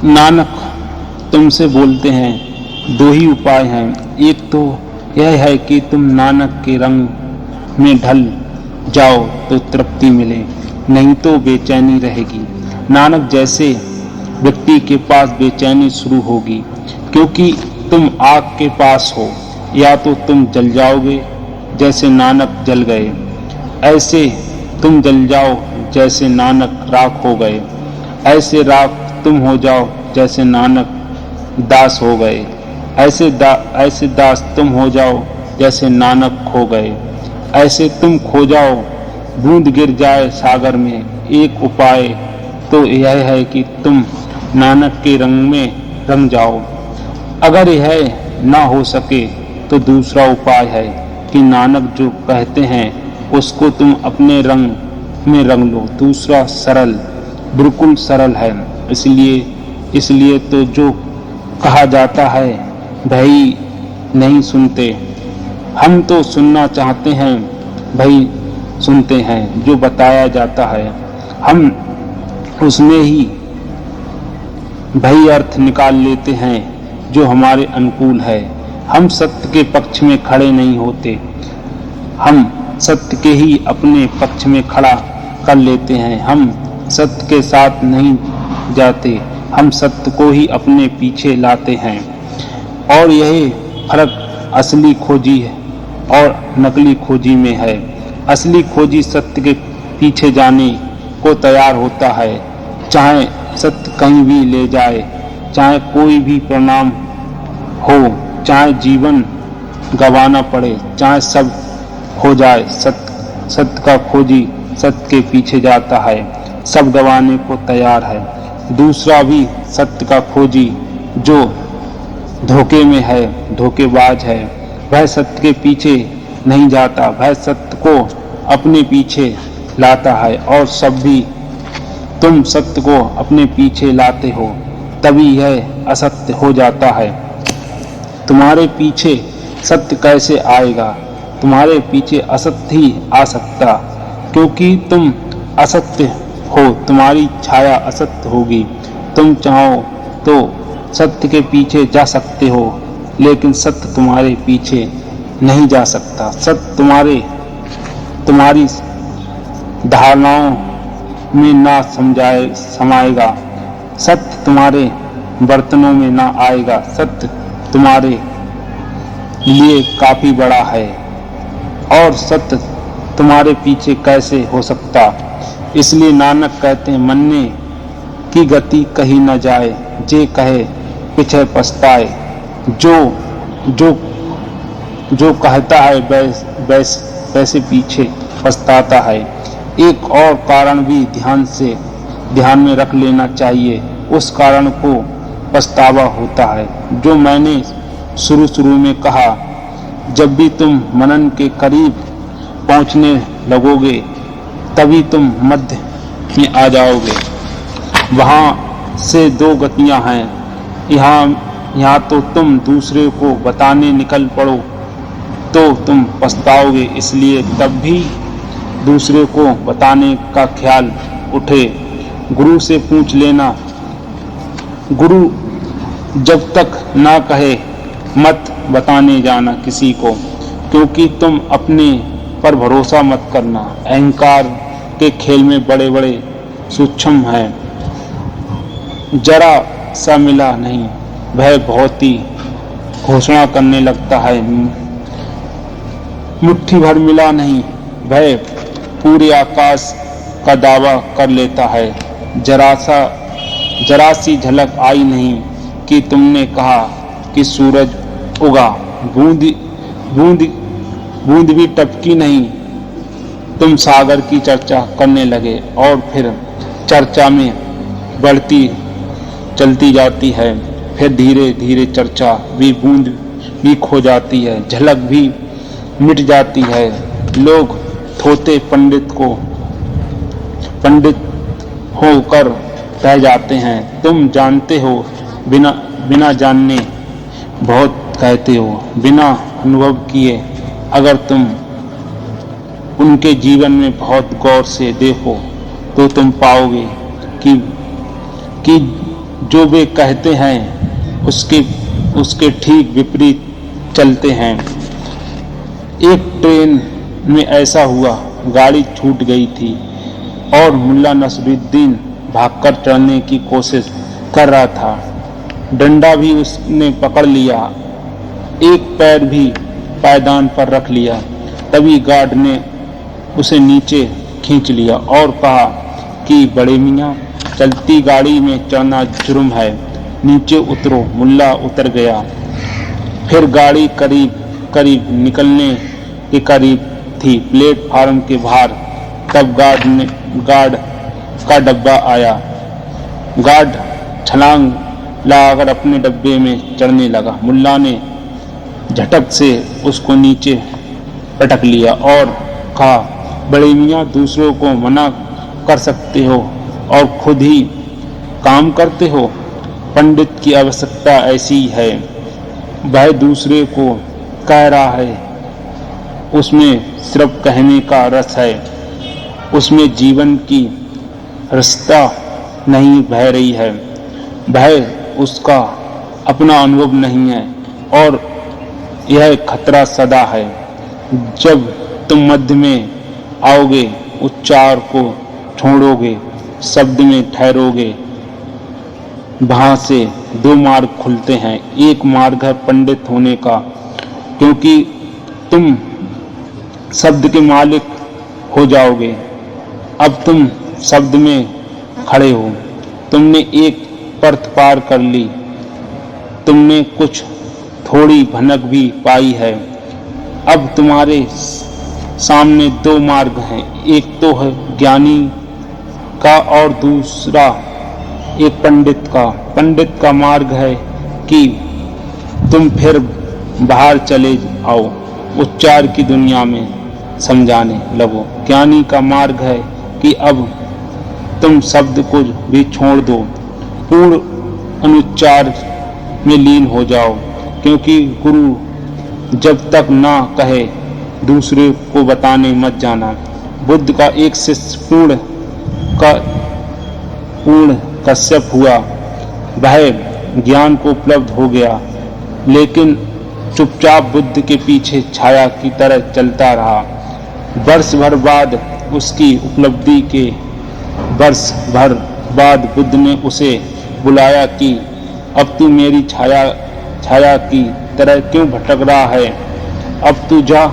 नानक तुमसे बोलते हैं, दो ही उपाय हैं। एक तो यह है कि तुम नानक के रंग में ढल जाओ तो तृप्ति मिले, नहीं तो बेचैनी रहेगी। नानक जैसे व्यक्ति के पास बेचैनी शुरू होगी, क्योंकि तुम आग के पास हो। या तो तुम जल जाओगे जैसे नानक जल गए, ऐसे तुम जल जाओ जैसे नानक राख हो गए, ऐसे राख तुम हो जाओ जैसे नानक दास हो गए, ऐसे दास तुम हो जाओ जैसे नानक खो गए, ऐसे तुम खो जाओ बूंद गिर जाए सागर में। एक उपाय तो यह है कि तुम नानक के रंग में रंग जाओ। अगर यह ना हो सके तो दूसरा उपाय है कि नानक जो कहते हैं उसको तुम अपने रंग में रंग लो। दूसरा सरल, बिल्कुल सरल है। इसलिए तो जो कहा जाता है भाई नहीं सुनते, हम तो सुनना चाहते हैं, भाई सुनते हैं। जो बताया जाता है हम उसमें ही भाई अर्थ निकाल लेते हैं जो हमारे अनुकूल है। हम सत्य के पक्ष में खड़े नहीं होते, हम सत्य के ही अपने पक्ष में खड़ा कर लेते हैं। हम सत्य के साथ नहीं जाते, हम सत्य को ही अपने पीछे लाते हैं। और यही फर्क असली खोजी और नकली खोजी में है। असली खोजी सत्य के पीछे जाने को तैयार होता है, चाहे सत्य कहीं भी ले जाए, चाहे कोई भी परिणाम हो, चाहे जीवन गंवाना पड़े, चाहे सब हो जाए। सत्य का खोजी सत्य के पीछे जाता है, सब गंवाने को तैयार है। दूसरा भी सत्य का खोजी जो धोखे में है, धोखेबाज है, वह सत्य के पीछे नहीं जाता, वह सत्य को अपने पीछे लाता है। और सब भी तुम सत्य को अपने पीछे लाते हो, तभी यह असत्य हो जाता है। तुम्हारे पीछे सत्य कैसे आएगा? तुम्हारे पीछे असत्य ही आ सकता, क्योंकि तुम असत्य हो, तुम्हारी छाया असत्य होगी। तुम चाहो तो सत्य के पीछे जा सकते हो, लेकिन सत्य तुम्हारे पीछे नहीं जा सकता। सत्य तुम्हारी धारणाओं में ना समाएगा, सत्य तुम्हारे बर्तनों में ना आएगा। सत्य तुम्हारे लिए काफी बड़ा है और सत्य तुम्हारे पीछे कैसे हो सकता। इसलिए नानक कहते हैं, मरने की गति कही न जाए, जे कहे पीछे पछताए। जो कहता है वैसे पीछे पछताता है। एक और कारण भी ध्यान में रख लेना चाहिए, उस कारण को पछतावा होता है, जो मैंने शुरू में कहा। जब भी तुम मनन के करीब पहुंचने लगोगे, तभी तुम मध्य में आ जाओगे। वहां से दो गतियां हैं, यहाँ तो तुम दूसरे को बताने निकल पड़ो तो तुम पछताओगे। इसलिए तब भी दूसरे को बताने का ख्याल उठे, गुरु से पूछ लेना। गुरु जब तक ना कहे मत बताने जाना किसी को, क्योंकि तुम अपने पर भरोसा मत करना। अहंकार के खेल में बड़े बड़े सूक्ष्म हैं, जरा सा मिला नहीं वह बहुत ही घोषणा करने लगता है, मुट्ठी भर मिला नहीं वह पूरे आकाश का दावा कर लेता है। जरा सी झलक आई नहीं कि तुमने कहा कि सूरज उगा, बूंद भी टपकी नहीं, तुम सागर की चर्चा करने लगे। और फिर चर्चा में बढ़ती चलती जाती है, फिर धीरे धीरे चर्चा भी बूंद भी खो जाती है, झलक भी मिट जाती है। लोग थोते पंडित होकर रह जाते हैं। तुम जानते हो, बिना जानने बहुत कहते हो, बिना अनुभव किए। अगर तुम उनके जीवन में बहुत गौर से देखो तो तुम पाओगे कि जो वे कहते हैं उसके ठीक विपरीत चलते हैं। एक ट्रेन में ऐसा हुआ, गाड़ी छूट गई थी और मुल्ला नसरुद्दीन भागकर चढ़ने की कोशिश कर रहा था। डंडा भी उसने पकड़ लिया, एक पैर भी पायदान पर रख लिया। तभी गार्ड ने उसे नीचे खींच लिया और कहा कि बड़े मियाँ, चलती गाड़ी में चढ़ना जुर्म है, नीचे उतरो। मुल्ला उतर गया। फिर गाड़ी करीब करीब निकलने के करीब थी, प्लेटफार्म के बाहर। तब गार्ड का डब्बा आया। गार्ड छलांग लगाकर अपने डब्बे में चढ़ने लगा। मुल्ला ने झटक से उसको नीचे पटक लिया और कहा, बड़े मियाँ, दूसरों को मना कर सकते हो और खुद ही काम करते हो। पंडित की आवश्यकता ऐसी है, वह दूसरे को कह रहा है, उसमें सिर्फ कहने का रस है, उसमें जीवन की रसता नहीं बह रही है, वह उसका अपना अनुभव नहीं है और यह खतरा सदा है। जब तुम मध्य में आओगे, उच्चार को छोड़ोगे, शब्द में ठहरोगे, वहां से दो मार्ग खुलते हैं। एक मार्ग है पंडित होने का, क्योंकि तुम शब्द के मालिक हो जाओगे। अब तुम शब्द में खड़े हो, तुमने एक परत पार कर ली, तुमने कुछ थोड़ी भनक भी पाई है। अब तुम्हारे सामने दो मार्ग हैं, एक तो है ज्ञानी का और दूसरा एक पंडित का। पंडित का मार्ग है कि तुम फिर बाहर चले आओ, उच्चार की दुनिया में समझाने लगो। ज्ञानी का मार्ग है कि अब तुम शब्द को भी छोड़ दो, पूर्ण अनुच्चार में लीन हो जाओ, क्योंकि गुरु जब तक ना कहे दूसरे को बताने मत जाना। बुद्ध का एक शिष्य पूर्ण कश्यप हुआ, वह ज्ञान को उपलब्ध हो गया, लेकिन चुपचाप बुद्ध के पीछे छाया की तरह चलता रहा। वर्ष भर बाद उसकी उपलब्धि के वर्ष भर बाद बुद्ध ने उसे बुलाया कि अब तू मेरी छाया की तरह क्यों भटक रहा है? अब तू जा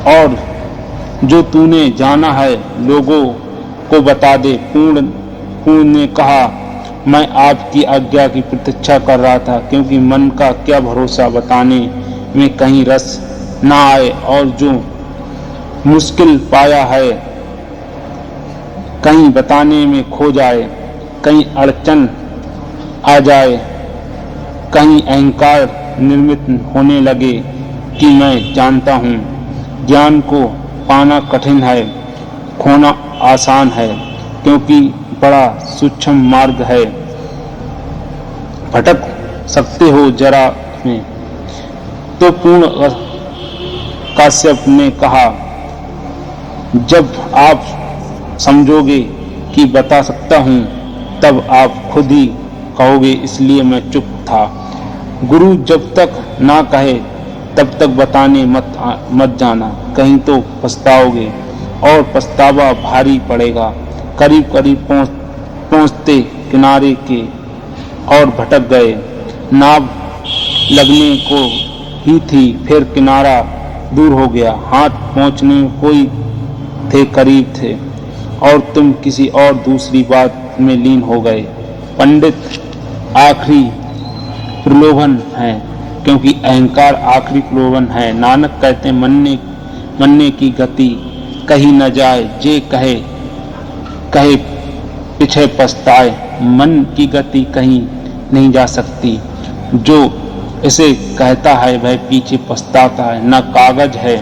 और जो तूने जाना है लोगों को बता दे। पूर्ण ने कहा, मैं आपकी आज्ञा की प्रतीक्षा कर रहा था, क्योंकि मन का क्या भरोसा बताने में कहीं रस ना आए और जो मुश्किल पाया है कहीं बताने में खो जाए, कहीं अड़चन आ जाए, कहीं अहंकार निर्मित होने लगे कि मैं जानता हूँ। ज्ञान को पाना कठिन है, खोना आसान है, क्योंकि बड़ा सूक्ष्म मार्ग है। भटक सकते हो जरा में। तो पूर्ण कश्यप ने कहा, जब आप समझोगे कि बता सकता हूँ तब आप खुद ही कहोगे, इसलिए मैं चुप था। गुरु जब तक ना कहे तब तक बताने मत जाना, कहीं तो पछताओगे और पछतावा भारी पड़ेगा। करीब करीब पहुँचते किनारे के और भटक गए। नाव लगने को ही थी, फिर किनारा दूर हो गया। हाथ पहुँचने कोई थे, करीब थे, और तुम किसी और दूसरी बात में लीन हो गए। पंडित आखिरी प्रलोभन है, क्योंकि अहंकार आखिरी प्रलोभन है। नानक कहते हैं, मरने की गति कहीं न जाए, जे कहे पीछे पछताए। मन की गति कहीं नहीं जा सकती, जो इसे कहता है वह पीछे पछताता है। न कागज है,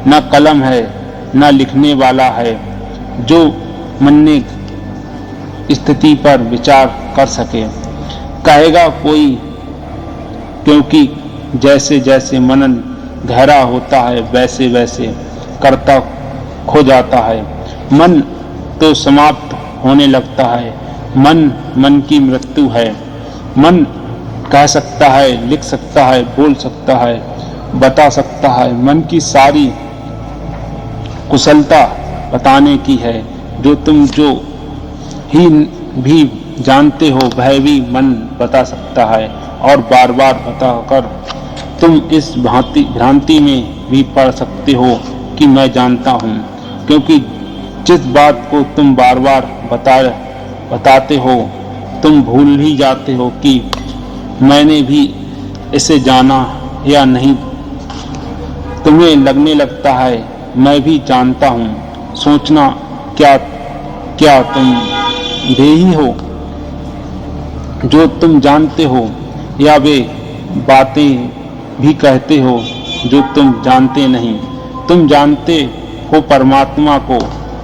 न कलम है, न लिखने वाला है जो मरने स्थिति पर विचार कर सके। कहेगा कोई, क्योंकि जैसे जैसे मनन गहरा होता है वैसे वैसे कर्ता खो जाता है। मन तो समाप्त होने लगता है। मन की मृत्यु है। मन कह सकता है, लिख सकता है, बोल सकता है, बता सकता है। मन की सारी कुशलता बताने की है। जो तुम जो ही भी जानते हो वह भी मन बता सकता है, और बार बार बताकर तुम इस भ्रांति में भी पड़ सकते हो कि मैं जानता हूँ, क्योंकि जिस बात को तुम बार बार बताते हो तुम भूल ही जाते हो कि मैंने भी इसे जाना या नहीं। तुम्हें लगने लगता है मैं भी जानता हूँ। सोचना क्या क्या तुम वे ही हो जो तुम जानते हो, या वे बातें भी कहते हो जो तुम जानते नहीं। तुम जानते हो परमात्मा को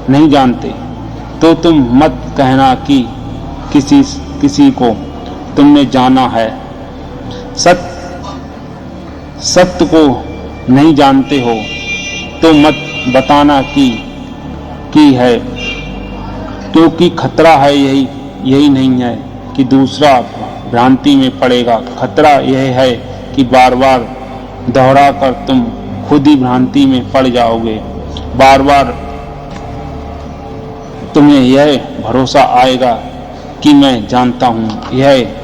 नहीं जानते, तो तुम मत कहना कि किसी को तुमने जाना है। सत्य को नहीं जानते हो तो मत बताना कि है, क्योंकि खतरा है यही नहीं है कि दूसरा भ्रांति में पड़ेगा। खतरा यह है कि बार बार दोहरा कर तुम खुद ही भ्रांति में पड़ जाओगे। बार बार तुम्हें यह भरोसा आएगा कि मैं जानता हूँ। यह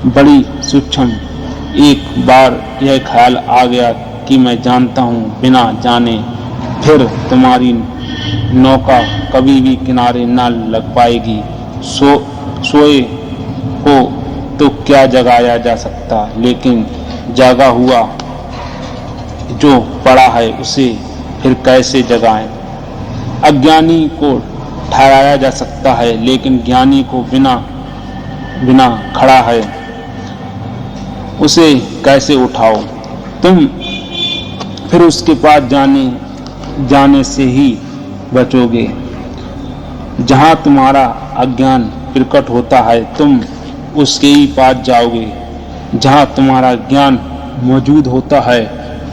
बड़ी सूक्ष्म, एक बार यह ख्याल आ गया कि मैं जानता हूँ बिना जाने, फिर तुम्हारी नौका कभी भी किनारे न लग पाएगी। सोए को तो क्या जगाया जा सकता, लेकिन जागा हुआ जो पड़ा है उसे फिर कैसे जगाएं। अज्ञानी को ठहराया जा सकता है, लेकिन ज्ञानी को बिना खड़ा है उसे कैसे उठाओ। तुम फिर उसके पास जाने से ही बचोगे। जहाँ तुम्हारा अज्ञान प्रकट होता है तुम उसके ही पास जाओगे। जहाँ तुम्हारा ज्ञान मौजूद होता है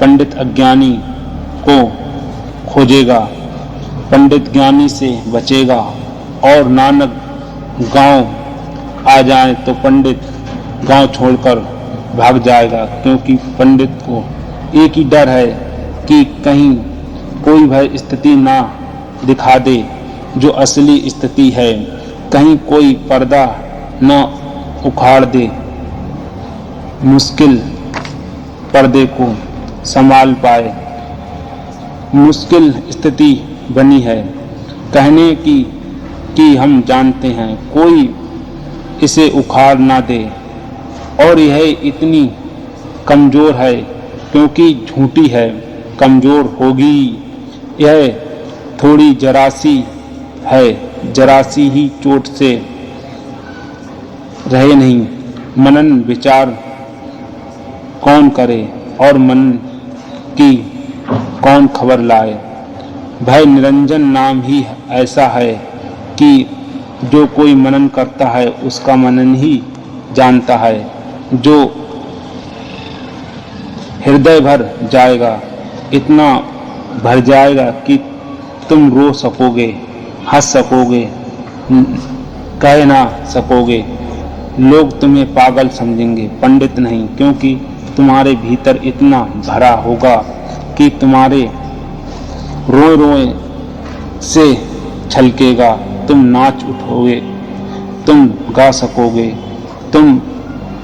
पंडित अज्ञानी को खोजेगा, पंडित ज्ञानी से बचेगा। और नानक गांव आ जाए तो पंडित गांव छोड़कर भाग जाएगा, क्योंकि पंडित को एक ही डर है कि कहीं कोई भय स्थिति ना दिखा दे जो असली स्थिति है, कहीं कोई पर्दा न उखाड़ दे, मुश्किल पर्दे को संभाल पाए। मुश्किल स्थिति बनी है कहने की कि हम जानते हैं, कोई इसे उखाड़ ना दे। और यह इतनी कमजोर है क्योंकि झूठी है, कमजोर होगी। यह थोड़ी जरासी है, जरासी ही चोट से रहे नहीं। मनन विचार कौन करे और मन की कौन खबर लाए। भय निरंजन नाम ही ऐसा है कि जो कोई मनन करता है उसका मनन ही जानता है, जो हृदय भर जाएगा, इतना भर जाएगा कि तुम रो सकोगे, हंस सकोगे, कह ना सकोगे। लोग तुम्हें पागल समझेंगे, पंडित नहीं, क्योंकि तुम्हारे भीतर इतना भरा होगा कि तुम्हारे रोए रोए से छलकेगा। तुम नाच उठोगे, तुम गा सकोगे, तुम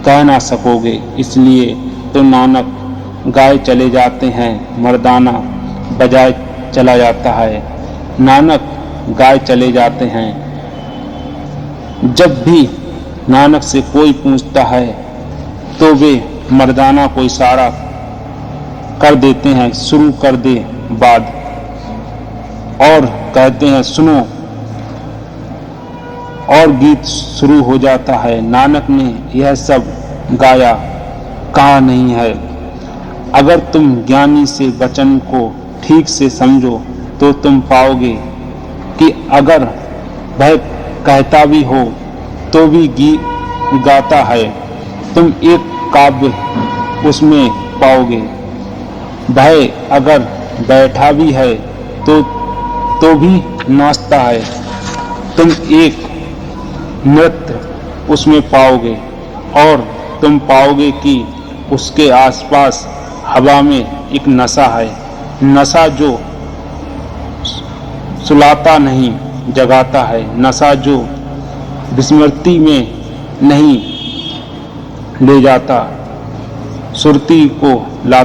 कह ना सकोगे। इसलिए तो नानक गाए चले जाते हैं, मर्दाना बजाए चला जाता है। नानक गाए चले जाते हैं। जब भी नानक से कोई पूछता है तो वे मर्दाना को इशारा कर देते हैं, शुरू कर दे बाद, और कहते हैं सुनो, और गीत शुरू हो जाता है। नानक ने यह सब गाया कहा नहीं है। अगर तुम ज्ञानी से वचन को ठीक से समझो तो तुम पाओगे कि अगर वह कहता भी हो तो भी गाता है। तुम एक काव्य उसमें पाओगे। वह अगर बैठा भी है तो भी नाचता है। तुम एक नृत्य उसमें पाओगे, और तुम पाओगे कि उसके आसपास हवा में एक नशा है, नशा जो सुलाता नहीं जगाता है, नशा जो विस्मृति में नहीं ले जाता, सुरती को लाता